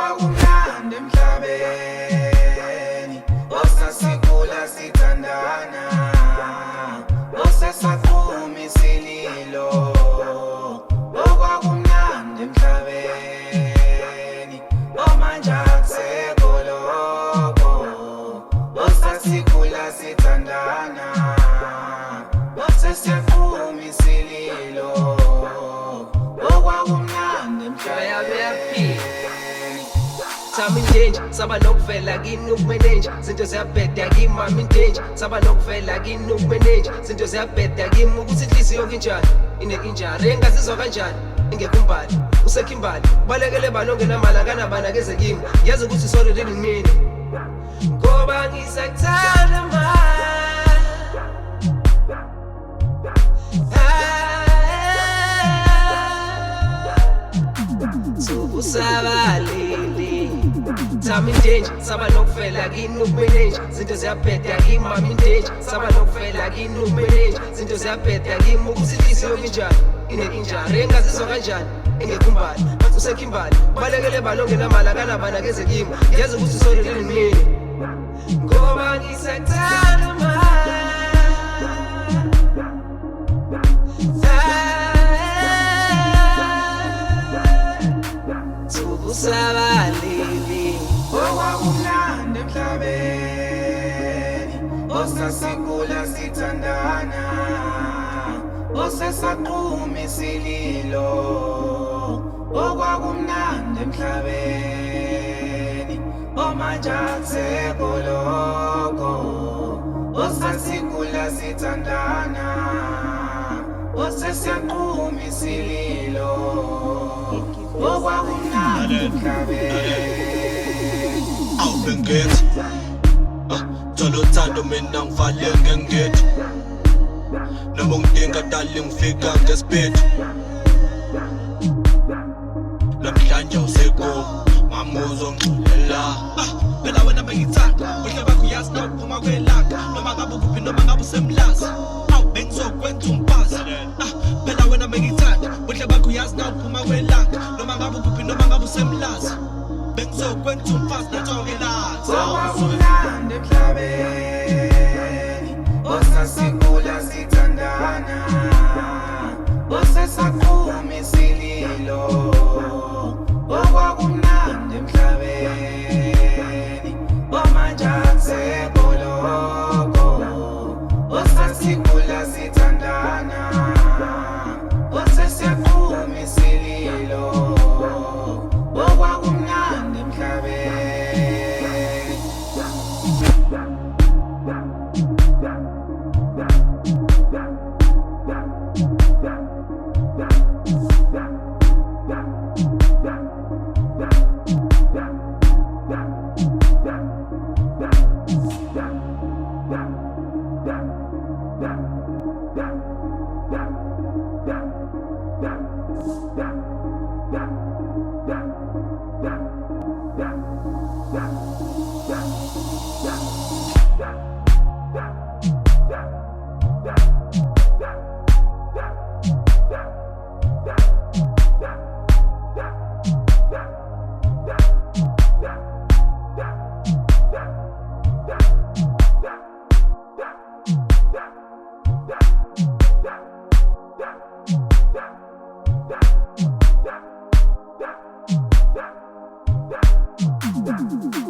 okwakumnandi emhlabeni, osasikhula sithandana, osasaqhuma isililo. Okwakumnandi emhlabeni, manje akusekho lokho, osasikhula sithandana, osasaqhuma isililo. Okwakumnandi emhlabeni. Sami danger, saba nokuvela kini ukumanage, zinto ziyabheda kimi mami danger, saba nokuvela kini ukumanage, zinto ziyabheda kimi ukuthi inhliziyo kinjani, inekinjani, engazizwa kanjani, ingekho umbali, usekho imbali, kubalekele bani ongenamali akanabanakezwe kimi, yazi ukuthi sorry really mina, ngoba ngisakuthanda ma. Usabalele Sami danger, saba nokuvela kini ukumanage, zinto ziyabheda kimi mami danger, saba nokuvela kini ukumanage, zinto ziyabheda kimi ukuthi inhliziyo kinjani, inekinjani, engazizwa kanjani, ingekho umbali, usekho imbali, kubalekele bani ongenamali akanabanakezwe kimi, yazi ukuthi sorry really mina, ngoba ngisakuthanda ma. Usabalele okwakumnandi emhlabeni, osasikhula sithandana, osasaqhuma isililo. Okwakumnandi emhlabeni, manje akusekho lokho, osasikhula sithandana, osasaqhuma isililo. Okwakumnandi emhlabeni. Awubengithi thola uthando mina ngivale ngengithi, noma ngidinga dali ngifika ngespeed. Namhlanje awusekho mama uzongixolela, phela wena bengithanda, uhle bakho uyazi nawuphuma kwelanga, noma ngabe ukuphi noma ngabe usemlazi, bengizokwenza umpazi. Phela wena bengithanda, uhle bakho uyazi nawuphuma kwelanga, noma ngabe ukuphi noma ngabe usemlazi, bengizokwenza umpazi nathongelazi. Okwakumnandi emhlabeni, osasikhula sithandana, osasaqhuma isililo. Okwakumnandi emhlabeni, manje akusekho lokho, osasikhula sithandana, osasaqhuma isililo. Okwakumnandi emhlabeni. Yeah.